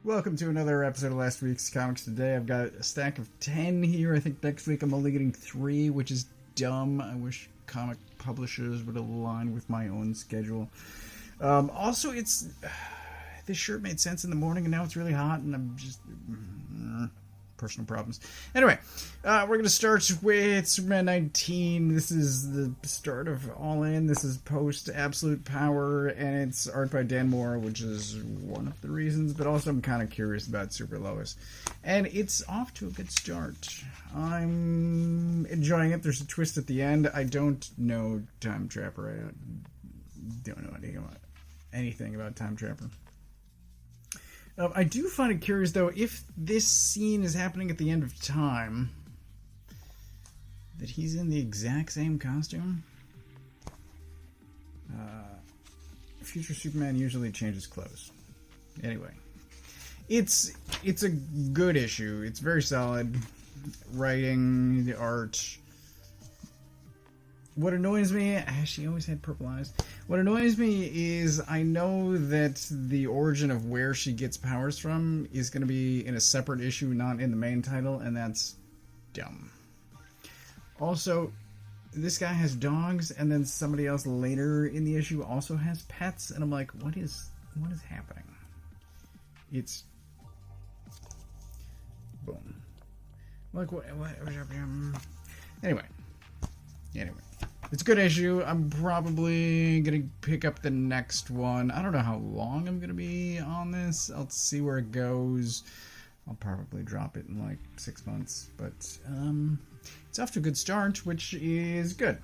Welcome to another episode of last week's Comics Today. I've got a stack of 10 here. I think next week I'm only getting 3, which is dumb. I wish comic publishers would align with my own schedule. Also, it's... this shirt made sense in the morning, and now it's really hot, and I'm just... personal problems. Anyway, we're going to start with Superman 19. This is the start of All In. This is post Absolute Power, and it's art by Dan Moore, which is one of the reasons, but also I'm kind of curious about Super Lois. And it's off to a good start. I'm enjoying it. There's a twist at the end. I don't know Time Trapper. I don't know anything about Time Trapper. I do find it curious, though, if this scene is happening at the end of time, that he's in the exact same costume. Future Superman usually changes clothes. Anyway, it's a good issue. It's very solid. Writing, the art. What annoys me, she always had purple eyes. What annoys me is I know that the origin of where she gets powers from is going to be in a separate issue, not in the main title, and that's dumb. Also, this guy has dogs, and then somebody else later in the issue also has pets, and I'm like, what is happening? It's... boom. Like, what Anyway. It's a good issue. I'm probably going to pick up the next one. I don't know how long I'm going to be on this. I'll see where it goes. I'll probably drop it in like 6 months. But it's off to a good start, which is good.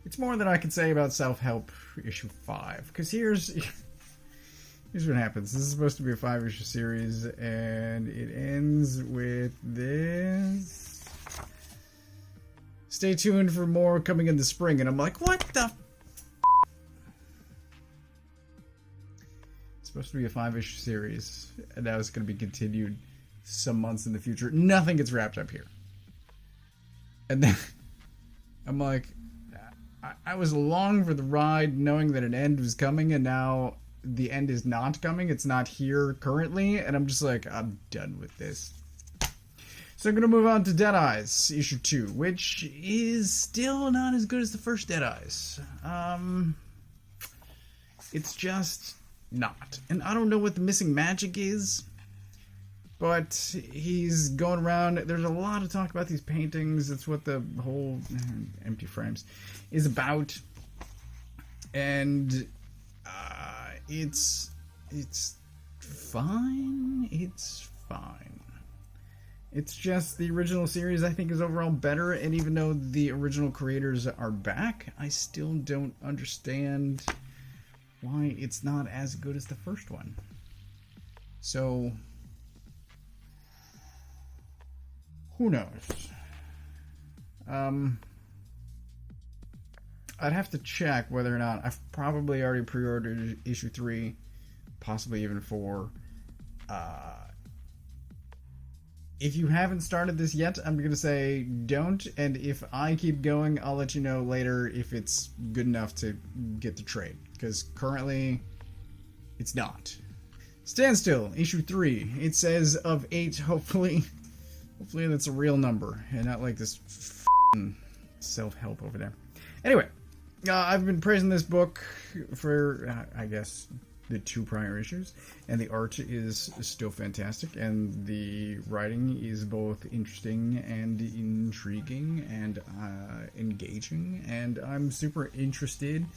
It's more than I can say about Self-Help issue 5. Because here's what happens. This is supposed to be a 5-issue series, and it ends with this. Stay tuned for more coming in the spring. And I'm like, what the It's supposed to be a 5-issue series, and now it's going to be continued some months in the future. Nothing gets wrapped up here. And then I'm like, I was along for the ride knowing that an end was coming, and now the end is not coming. It's not here currently, and I'm just like, I'm done with this. So I'm going to move on to Dead Eyes, issue 2, which is still not as good as the first Dead Eyes. It's just not. And I don't know what the missing magic is, but he's going around. There's a lot of talk about these paintings. That's what the whole empty frames is about. And it's fine. It's fine. It's just the original series I think is overall better, and even though the original creators are back, I still don't understand why it's not as good as the first one. So, who knows? I'd have to check whether or not I've probably already pre-ordered issue 3, possibly even 4. If you haven't started this yet, I'm going to say don't, and if I keep going, I'll let you know later if it's good enough to get the trade, because currently, it's not. Standstill, issue 3. It says of 8, hopefully that's a real number, and not like this f***ing self-help over there. Anyway, I've been praising this book for, I guess, the 2 prior issues, and the art is still fantastic, and the writing is both interesting and intriguing and engaging, and I'm super interested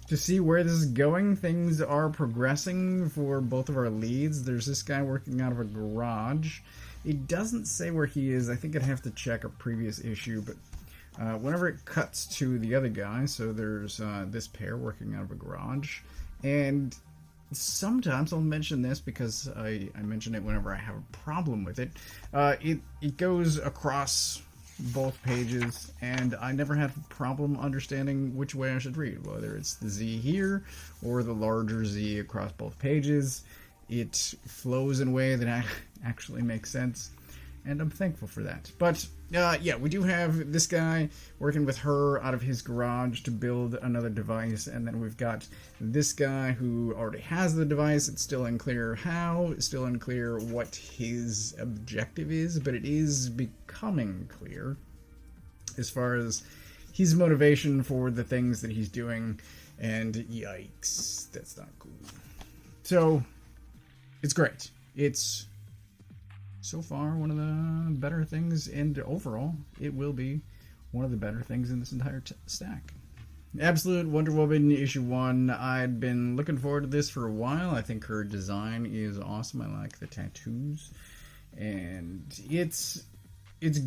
to see where this is going. Things are progressing for both of our leads. There's this guy working out of a garage. It doesn't say where he is. I think I'd have to check a previous issue, but whenever it cuts to the other guy, so there's this pair working out of a garage, and sometimes I'll mention this because I mention it whenever I have a problem with it. It goes across both pages, and I never had a problem understanding which way I should read, whether it's the Z here or the larger Z across both pages. It flows in a way that actually makes sense. and I'm thankful for that. But yeah, we do have this guy working with her out of his garage to build another device, and then we've got this guy who already has the device. It's still unclear how, it's still unclear what his objective is, but it is becoming clear as far as his motivation for the things that he's doing, and yikes, that's not cool. So, it's great. It's so far one of the better things, and overall, it will be one of the better things in this entire stack. Absolute Wonder Woman issue 1. I'd been looking forward to this for a while. I think her design is awesome. I like the tattoos, and it's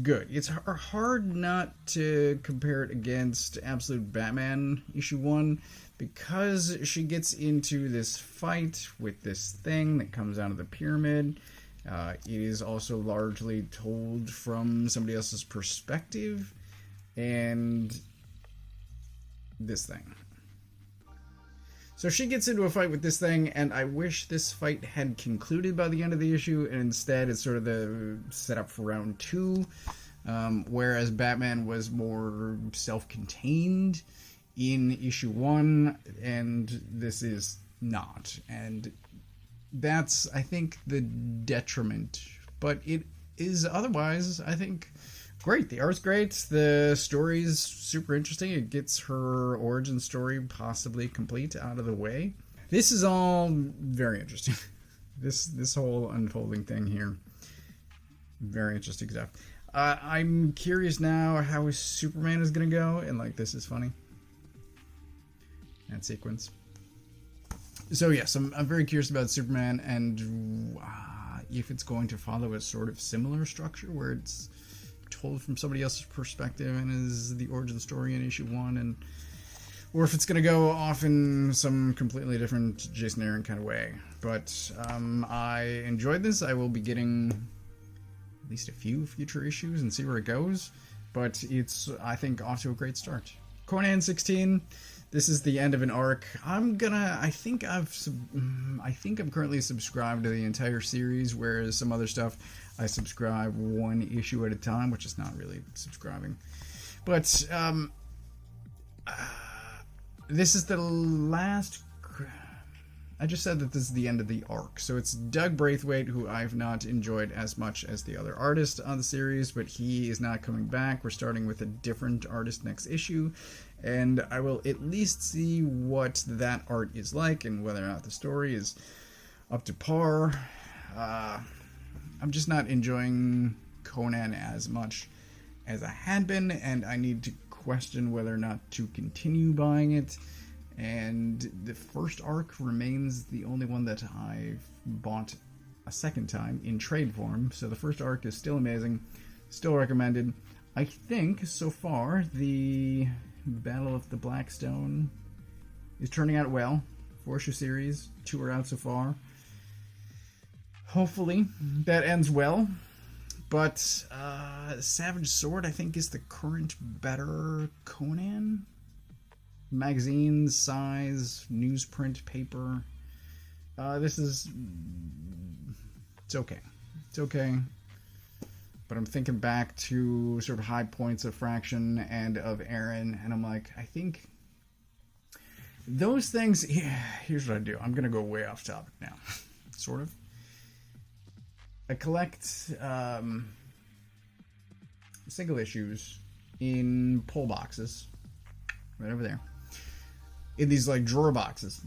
good. It's hard not to compare it against Absolute Batman issue 1, because she gets into this fight with this thing that comes out of the pyramid. It is also largely told from somebody else's perspective, and this thing. So she gets into a fight with this thing, and I wish this fight had concluded by the end of the issue, and instead it's sort of the setup for round 2, whereas Batman was more self-contained in issue 1, and this is not. And that's, I think, the detriment. But it is otherwise, I think, great. The art's great. The story's super interesting. It gets her origin story possibly complete out of the way. This is all very interesting. This whole unfolding thing here. Very interesting stuff. I'm curious now how Superman is going to go. And, like, this is funny. That sequence. So yes, I'm very curious about Superman, and if it's going to follow a sort of similar structure where it's told from somebody else's perspective and is the origin story in issue 1, and or if it's going to go off in some completely different Jason Aaron kind of way. But I enjoyed this. I will be getting at least a few future issues and see where it goes. But it's, I think, off to a great start. Conan 16. This is the end of an arc. I think I'm currently subscribed to the entire series, whereas some other stuff I subscribe one issue at a time, which is not really subscribing. But this is the last. I just said that this is the end of the arc. So it's Doug Braithwaite, who I've not enjoyed as much as the other artist on the series, but he is not coming back. We're starting with a different artist next issue, and I will at least see what that art is like and whether or not the story is up to par. I'm just not enjoying Conan as much as I had been, and I need to question whether or not to continue buying it. And the first arc remains the only one that I've bought a second time in trade form. So the first arc is still amazing, still recommended. I think, so far, the Battle of the Blackstone is turning out well. 4-issue series, 2 are out so far. Hopefully, that ends well. But Savage Sword, I think, is the current better Conan. Magazine size, newsprint paper. This is... It's okay. It's okay. But I'm thinking back to sort of high points of Fraction and of Aaron, and I'm like, I think those things... Yeah, here's what I do. I'm going to go way off topic now. Sort of. I collect single issues in pull boxes. Right over there. In these, like, drawer boxes.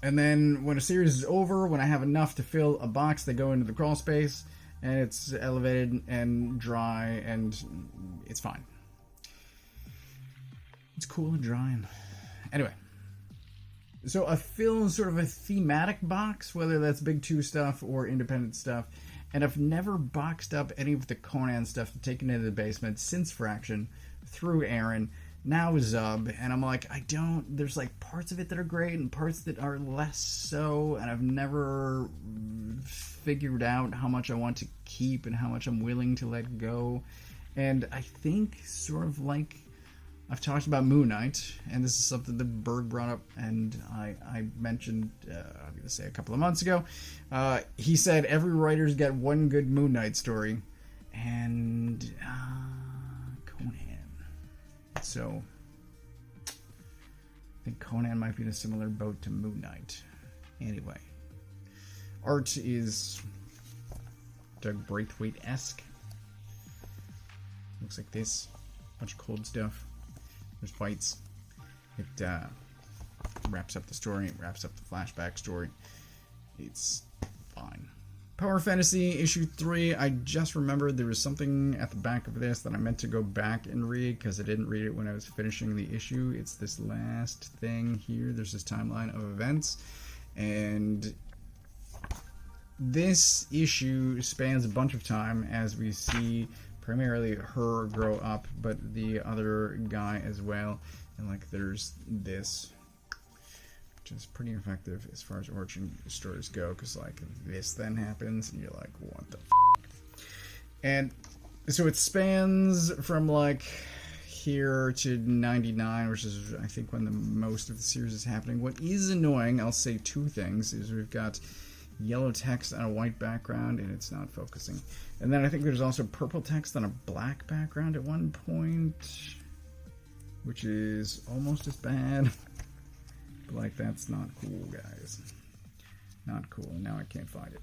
And then when a series is over, when I have enough to fill a box, they go into the crawl space, and it's elevated and dry, and it's fine. It's cool and dry. And anyway. So I fill sort of a thematic box, whether that's Big 2 stuff or independent stuff, and I've never boxed up any of the Conan stuff taken into the basement since Fraction, through Aaron, now Zub, and I'm like, there's like parts of it that are great and parts that are less so, and I've never figured out how much I want to keep and how much I'm willing to let go. And I think, sort of like I've talked about Moon Knight, and this is something that Berg brought up, and I mentioned, I'm going to say a couple of months ago. He said every writer's got one good Moon Knight story, and Conan. So, I think Conan might be in a similar boat to Moon Knight. Anyway, art is Doug Braithwaite-esque. Looks like this. Bunch of cold stuff. There's fights. It wraps up the story. It wraps up the flashback story. It's fine. Power Fantasy issue 3. I just remembered there was something at the back of this that I meant to go back and read because I didn't read it when I was finishing the issue. It's this last thing here. There's this timeline of events. And this issue spans a bunch of time as we see primarily her grow up, but the other guy as well. And like there's this, which is pretty effective as far as origin stories go, because like this then happens and you're like, what the f? And so it spans from like here to 99, which is I think when the most of the series is happening. What is annoying, I'll say two things, is we've got yellow text on a white background and it's not focusing. And then I think there's also purple text on a black background at one point, which is almost as bad. But like, that's not cool, guys. Not cool. Now I can't find it.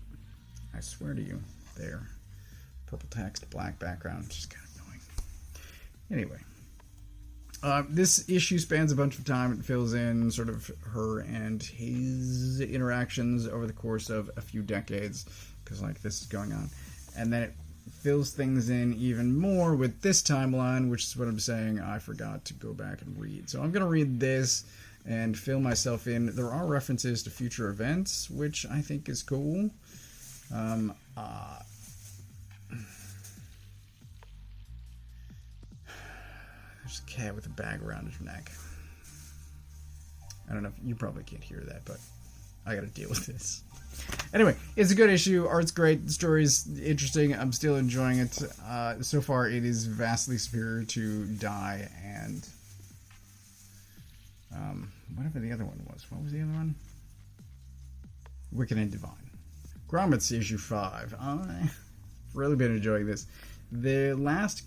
I swear to you. There. Purple text, black background. Just kind of annoying. Anyway. This issue spans a bunch of time. It fills in sort of her and his interactions over the course of a few decades, because like this is going on. And then it fills things in even more with this timeline, which is what I'm saying I forgot to go back and read. So I'm going to read this and fill myself in. There are references to future events, which I think is cool. There's a cat with a bag around his neck. I don't know if you probably can't hear that, but I gotta deal with this. Anyway, it's a good issue. Art's great. The story's interesting. I'm still enjoying it. So far, it is vastly superior to Die and whatever the other one was. What was the other one? Wicked and Divine. Grommets issue 5. I've really been enjoying this. The last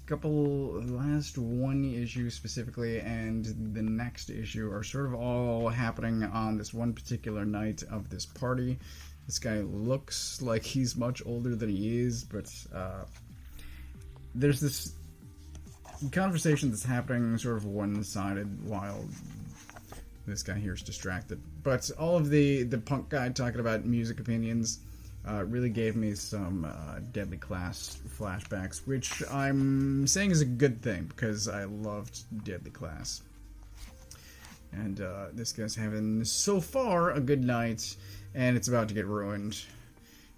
one issue specifically, and the next issue are sort of all happening on this one particular night of this party. This guy looks like he's much older than he is, but there's this conversation that's happening sort of one-sided while this guy here is distracted. But all of the punk guy talking about music opinions really gave me some Deadly Class flashbacks, which I'm saying is a good thing because I loved Deadly Class. And this guy's having, so far, a good night, and it's about to get ruined.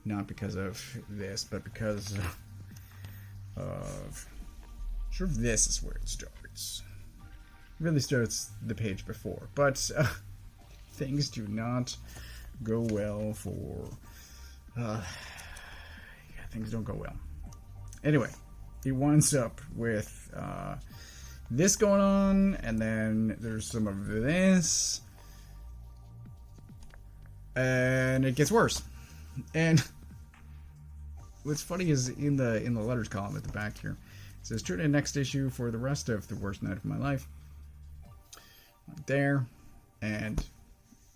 Not because of this, but because of... Sure, this is where it starts. It really starts the page before, but things do not go well for... yeah, things don't go well. Anyway, he winds up with this going on, and then there's some of this, and it gets worse. And what's funny is in the letters column at the back here, it says tune in next issue for the rest of the worst night of my life. Right there, and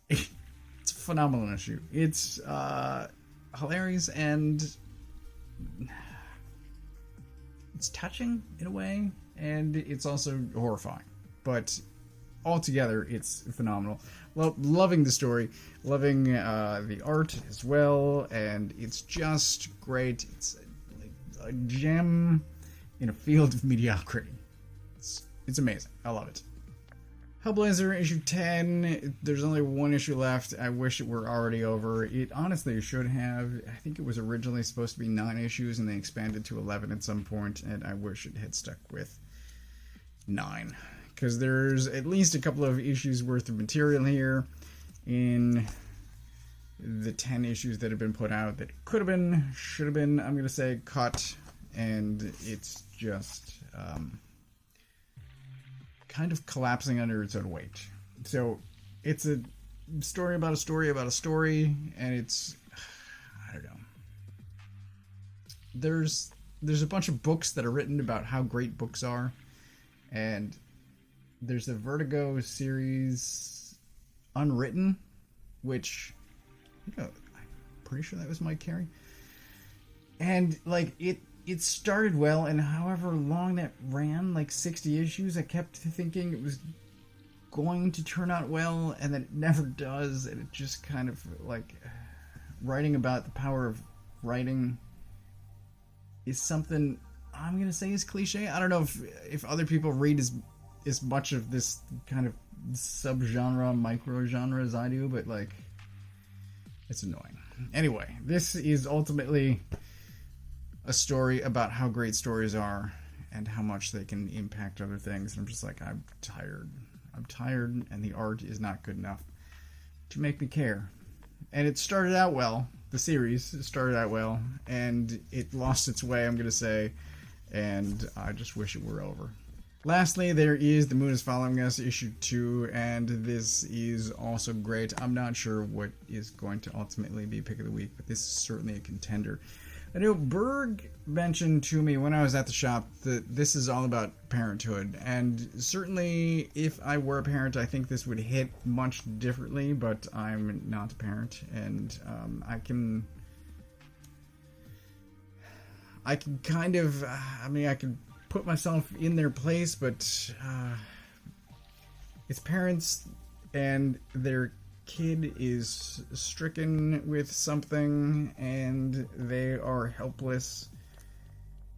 it's a phenomenal issue. It's hilarious, and it's touching in a way, and it's also horrifying, but altogether it's phenomenal. Loving the story, loving the art as well, and it's just great. It's a gem in a field of mediocrity. It's amazing. I love it. Hellblazer issue 10, there's only one issue left. I wish it were already over. It honestly should have. I think it was originally supposed to be 9 issues and they expanded to 11 at some point, and I wish it had stuck with 9. Because there's at least a couple of issues worth of material here in the 10 issues that have been put out that could have been, should have been, I'm going to say, cut, and it's just... kind of collapsing under its own weight. So it's a story about a story about a story, and it's, I don't know. There's a bunch of books that are written about how great books are, and there's a Vertigo series, Unwritten, which, I'm pretty sure that was Mike Carey. And like it started well, and however long that ran, like 60 issues, I kept thinking it was going to turn out well, and then it never does, and it just kind of like, writing about the power of writing is something I'm gonna say is cliche. I don't know if other people read as much of this kind of subgenre, micro genre as I do, but like, it's annoying. Anyway, this is ultimately a story about how great stories are and how much they can impact other things. And I'm just like, I'm tired, and the art is not good enough to make me care. And it started out well. The series started out well, and it lost its way, I'm going to say, and I just wish it were over. Lastly, there is The Moon is Following Us, issue 2, and this is also great. I'm not sure what is going to ultimately be pick of the week, but this is certainly a contender. I know Berg mentioned to me when I was at the shop that this is all about parenthood, and certainly if I were a parent, I think this would hit much differently, but I'm not a parent, and I can kind of, I can put myself in their place, but it's parents and their kid is stricken with something and they are helpless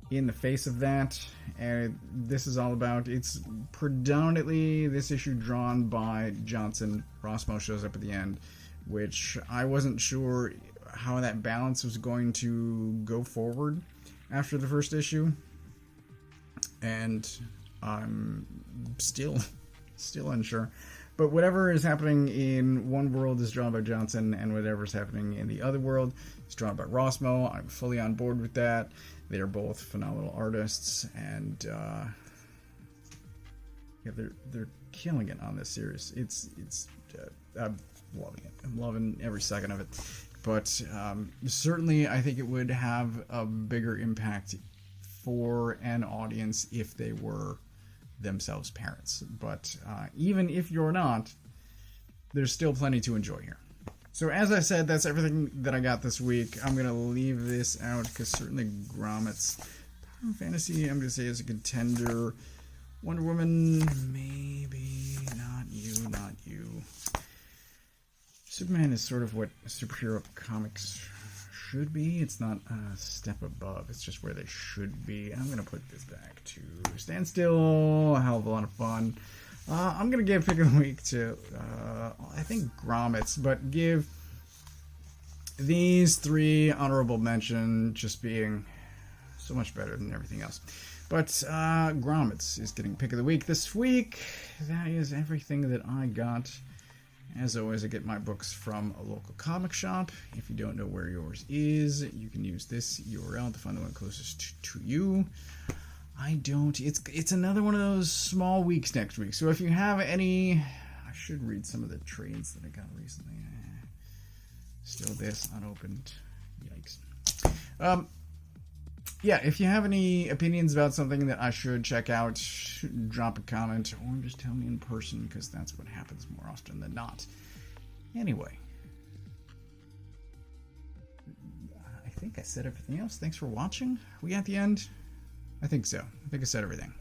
in the face of that, and this is all about, it's predominantly this issue drawn by Johnson. Rossmo shows up at the end, which I wasn't sure how that balance was going to go forward after the first issue, and I'm still unsure. But whatever is happening in one world is drawn by Johnson, and whatever is happening in the other world is drawn by Rossmo. I'm fully on board with that. They are both phenomenal artists, and yeah, they're killing it on this series. I'm loving it. I'm loving every second of it. But certainly, I think it would have a bigger impact for an audience if they were themselves parents. But even if you're not, there's still plenty to enjoy here. So as I said, that's everything that I got this week. I'm going to leave this out because certainly Grommets. Power Fantasy, I'm going to say, is a contender. Wonder Woman, maybe. Not you. Superman is sort of what superhero comics should be. It's not a step above. It's just where they should be. I'm going to put this back to Standstill. A hell of a lot of fun. I'm going to give pick of the week to, I think, Grommets, but give these three honorable mention, just being so much better than everything else. But Grommets is getting pick of the week this week. That is everything that I got. As always, I get my books from a local comic shop. If you don't know where yours is, you can use this URL to find the one closest to you. I don't. It's another one of those small weeks next week. So if you have any, I should read some of the trades that I got recently. Still this unopened. Yikes. Yeah, if you have any opinions about something that I should check out, drop a comment or just tell me in person, because that's what happens more often than not. Anyway, I think I said everything else. Thanks for watching. Are we at the end? I think so. I think I said everything.